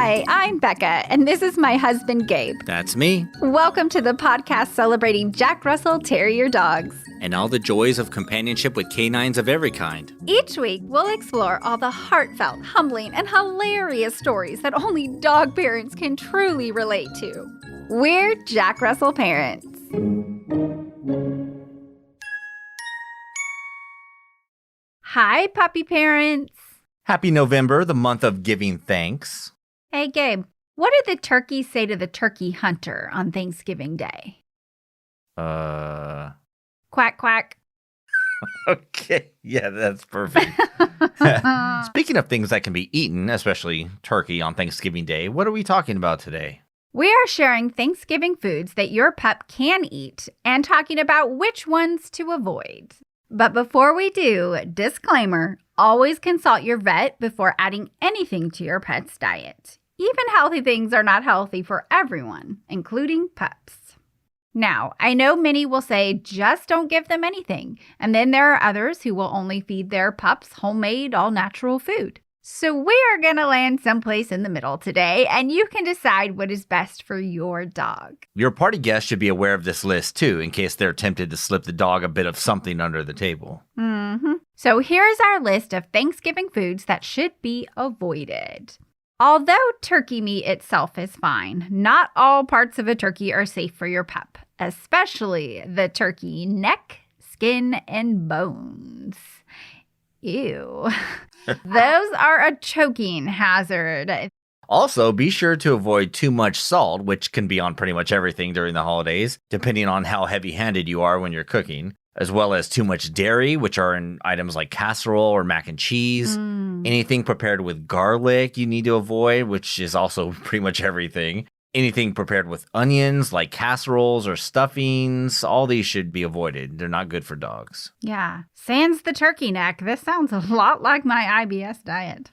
Hi, I'm Becca, and this is my husband, Gabe. That's me. Welcome to the podcast celebrating Jack Russell Terrier dogs. And all the joys of companionship with canines of every kind. Each week, we'll explore all the heartfelt, humbling, and hilarious stories that only dog parents can truly relate to. We're Jack Russell parents. Hi, puppy parents. Happy November, the month of giving thanks. Hey, Gabe, what did the turkey say to the turkey hunter on Thanksgiving Day? Quack, quack. Okay, yeah, that's perfect. Speaking of things that can be eaten, especially turkey on Thanksgiving Day, what are we talking about today? We are sharing Thanksgiving foods that your pup can eat and talking about which ones to avoid. But before we do, disclaimer, always consult your vet before adding anything to your pet's diet. Even healthy things are not healthy for everyone, including pups. Now, I know many will say just don't give them anything, and then there are others who will only feed their pups homemade, all-natural food. So we are going to land someplace in the middle today, and you can decide what is best for your dog. Your party guests should be aware of this list, too, in case they're tempted to slip the dog a bit of something under the table. So here's our list of Thanksgiving foods that should be avoided. Although turkey meat itself is fine, not all parts of a turkey are safe for your pup, especially the turkey neck, skin, and bones. Ew. Those are a choking hazard. Also, be sure to avoid too much salt, which can be on pretty much everything during the holidays, depending on how heavy-handed you are when you're cooking, as well as too much dairy, which are in items like casserole or mac and cheese. Anything prepared with garlic you need to avoid, which is also pretty much everything. Anything prepared with onions, like casseroles or stuffings, all these should be avoided. They're not good for dogs. Yeah. Sans the turkey neck. This sounds a lot like my IBS diet.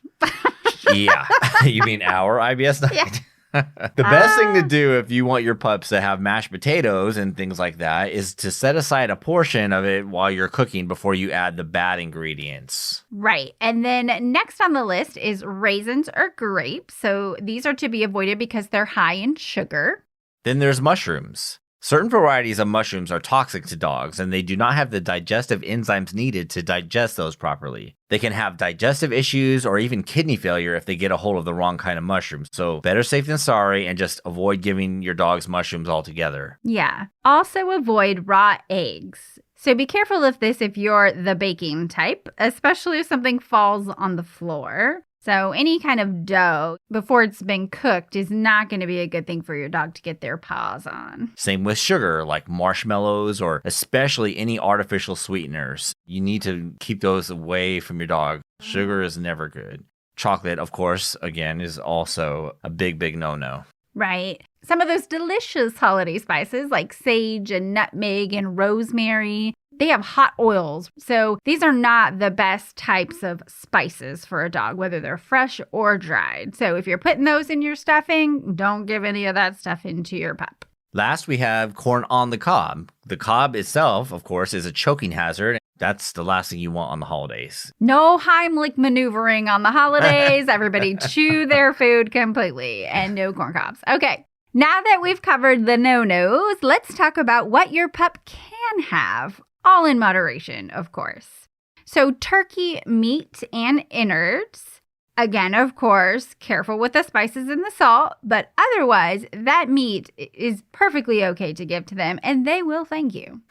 Yeah. You mean our IBS diet? Yeah. The best thing to do if you want your pups to have mashed potatoes and things like that is to set aside a portion of it while you're cooking before you add the bad ingredients. Right. And then next on the list is raisins or grapes. So these are to be avoided because they're high in sugar. Then there's mushrooms. Certain varieties of mushrooms are toxic to dogs, and they do not have the digestive enzymes needed to digest those properly. They can have digestive issues or even kidney failure if they get a hold of the wrong kind of mushrooms. So better safe than sorry, and just avoid giving your dogs mushrooms altogether. Yeah. Also avoid raw eggs. So be careful of this if you're the baking type, especially if something falls on the floor. So any kind of dough before it's been cooked is not going to be a good thing for your dog to get their paws on. Same with sugar, like marshmallows or especially any artificial sweeteners. You need to keep those away from your dog. Sugar is never good. Chocolate, of course, again, is also a big, big no-no. Right. Some of those delicious holiday spices like sage and nutmeg and rosemary, they have hot oils. So these are not the best types of spices for a dog, whether they're fresh or dried. So if you're putting those in your stuffing, don't give any of that stuff into your pup. Last, we have corn on the cob. The cob itself, of course, is a choking hazard. That's the last thing you want on the holidays. No Heimlich maneuvering on the holidays. Everybody chew their food completely and no corn cobs. Okay. Now that we've covered the no-nos, let's talk about what your pup can have. All in moderation, of course. So turkey meat and innards. Again, of course, careful with the spices and the salt, but otherwise, that meat is perfectly okay to give to them, and they will thank you.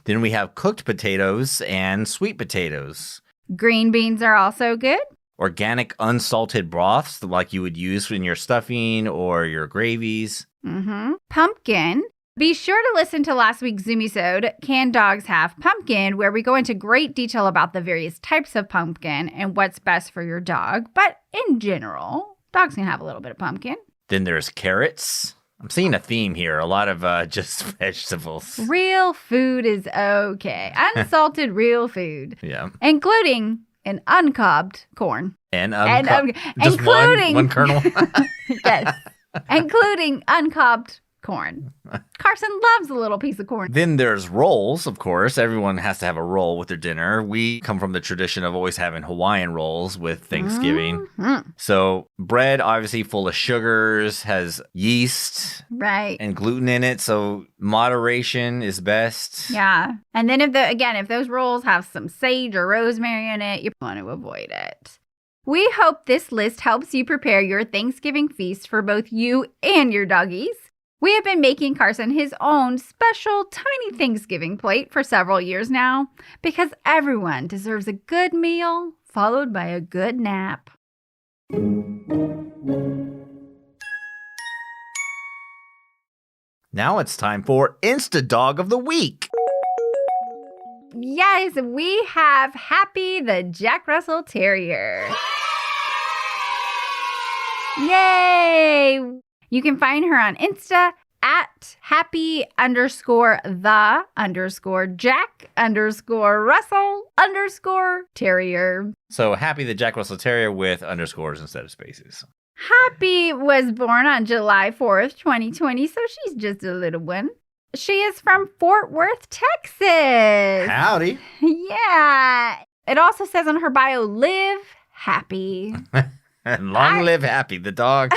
Then we have cooked potatoes and sweet potatoes. Green beans are also good. Organic unsalted broths like you would use in your stuffing or your gravies. Pumpkin. Be sure to listen to last week's Zoomisode, Can Dogs Have Pumpkin, where we go into great detail about the various types of pumpkin and what's best for your dog. But in general, dogs can have a little bit of pumpkin. Then there's carrots. I'm seeing a theme here. A lot of just vegetables. Real food is okay. Unsalted real food. Yeah. Including an uncobbed corn. And just including one kernel. Yes. Including uncobbed corn. Carson loves a little piece of corn. Then there's rolls, of course. Everyone has to have a roll with their dinner. We come from the tradition of always having Hawaiian rolls with Thanksgiving. Mm-hmm. So bread, obviously full of sugars, has yeast and gluten in it. So moderation is best. Yeah. And then if those rolls have some sage or rosemary in it, you want to avoid it. We hope this list helps you prepare your Thanksgiving feast for both you and your doggies. We have been making Carson his own special tiny Thanksgiving plate for several years now because everyone deserves a good meal followed by a good nap. Now it's time for Insta Dog of the Week. Yes, we have Happy the Jack Russell Terrier. Yay! You can find her on Insta at happy_the_Jack_Russell_Terrier. So Happy the Jack Russell Terrier with underscores instead of spaces. Happy was born on July 4th, 2020, so she's just a little one. She is from Fort Worth, Texas. Howdy. Yeah. It also says on her bio, live happy. And long live Happy, the dog,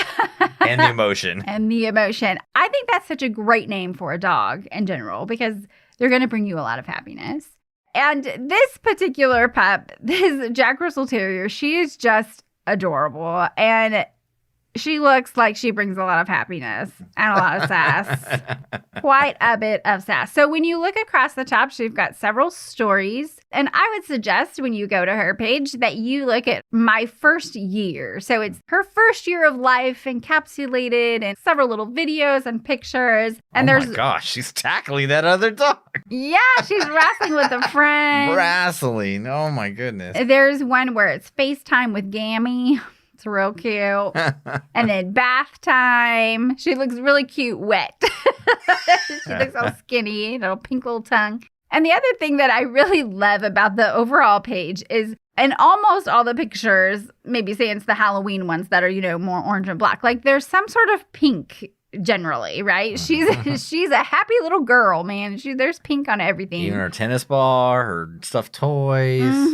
and the emotion. And the emotion. I think that's such a great name for a dog in general because they're going to bring you a lot of happiness. And this particular pup, this Jack Russell Terrier, she is just adorable. And she looks like she brings a lot of happiness and a lot of sass. Quite a bit of sass. So when you look across the top, she's got several stories. And I would suggest when you go to her page that you look at my first year. So it's her first year of life encapsulated in several little videos and pictures. And my gosh, she's tackling that other dog. Yeah, she's wrestling with a friend. Wrestling. Oh my goodness. There's one where it's FaceTime with Gammy. It's real cute. And then bath time. She looks really cute wet. She looks all skinny, little pink little tongue. And the other thing that I really love about the overall page is in almost all the pictures, maybe say it's the Halloween ones that are, more orange and black, like there's some sort of pink generally, right? She's a happy little girl, man. There's pink on everything. Even her tennis ball, her stuffed toys,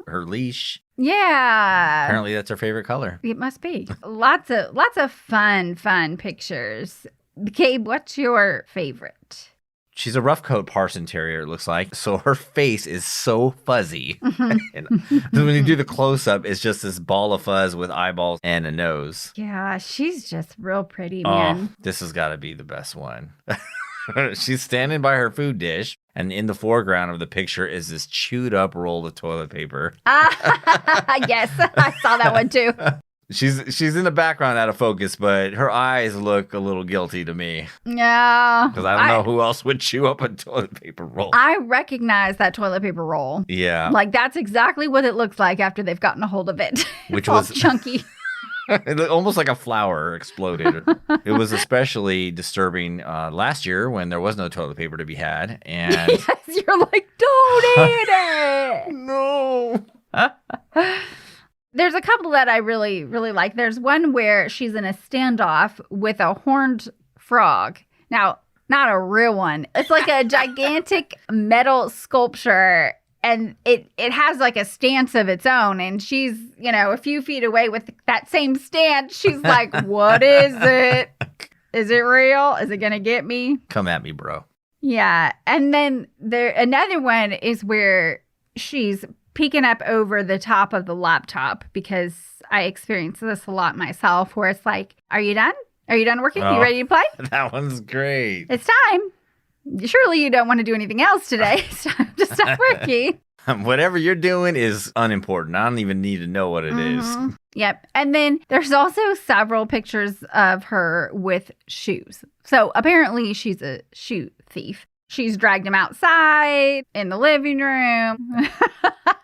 her leash. Yeah. Apparently that's her favorite color. It must be. Lots of fun pictures. Gabe, what's your favorite? She's a rough coat Parson Terrier, it looks like. So her face is so fuzzy. And when you do the close-up, it's just this ball of fuzz with eyeballs and a nose. Yeah, she's just real pretty, man. Oh, this has got to be the best one. She's standing by her food dish, and in the foreground of the picture is this chewed up roll of toilet paper. Yes, I saw that one too. She's in the background out of focus, but her eyes look a little guilty to me. Yeah. Because I don't know who else would chew up a toilet paper roll. I recognize that toilet paper roll. Yeah. Like that's exactly what it looks like after they've gotten a hold of it. Which was chunky. It looked almost like a flower exploded. It was especially disturbing last year when there was no toilet paper to be had. And yes, you're like, don't eat it. No. There's a couple that I really, really like. There's one where she's in a standoff with a horned frog. Now, not a real one. It's like a gigantic metal sculpture. And it has like a stance of its own. And she's, a few feet away with that same stance. She's like, what is it? Is it real? Is it going to get me? Come at me, bro. Yeah. And then another one is where she's peeking up over the top of the laptop because I experience this a lot myself where it's like, are you done? Are you done working? You ready to play? That one's great. It's time. Surely you don't want to do anything else today. It's time to stop working. Whatever you're doing is unimportant. I don't even need to know what it is. Yep. And then there's also several pictures of her with shoes. So apparently she's a shoe thief. She's dragged them outside in the living room.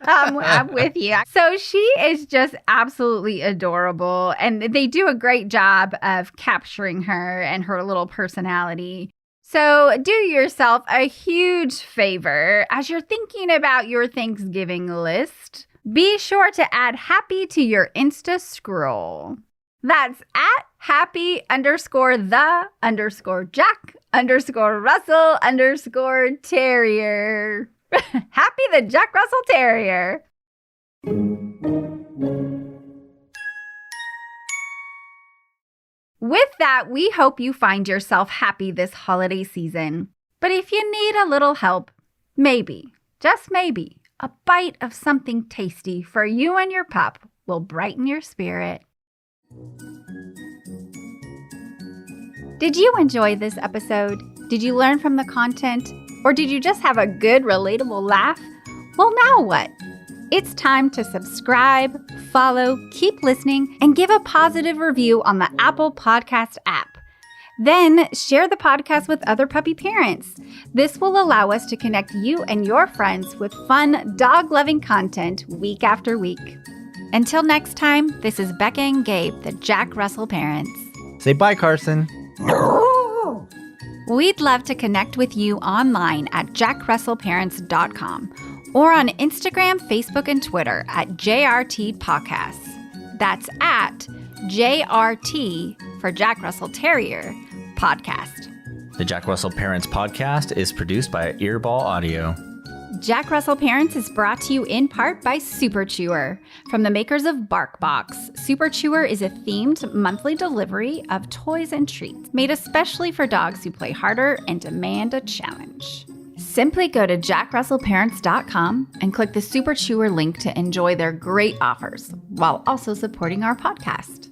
I'm with you. So she is just absolutely adorable. And they do a great job of capturing her and her little personality. So do yourself a huge favor as you're thinking about your Thanksgiving list. Be sure to add Happy to your Insta scroll. That's at happy_the_Jack_Russell_Terrier. Happy the Jack Russell Terrier. With that, we hope you find yourself happy this holiday season. But if you need a little help, maybe, just maybe, a bite of something tasty for you and your pup will brighten your spirit. Did you enjoy this episode? Did you learn from the content? Or did you just have a good, relatable laugh? Well, now what? It's time to subscribe, follow, keep listening, and give a positive review on the Apple Podcast app. Then share the podcast with other puppy parents. This will allow us to connect you and your friends with fun, dog-loving content week after week. Until next time, this is Becca and Gabe, the Jack Russell parents. Say bye, Carson. We'd love to connect with you online at jackrussellparents.com or on Instagram, Facebook, and Twitter at JRT Podcasts. That's at JRT for Jack Russell Terrier Podcast. The Jack Russell Parents Podcast is produced by Earball Audio. Jack Russell Parents is brought to you in part by Super Chewer. From the makers of BarkBox, Super Chewer is a themed monthly delivery of toys and treats made especially for dogs who play harder and demand a challenge. Simply go to jackrussellparents.com and click the Super Chewer link to enjoy their great offers while also supporting our podcast.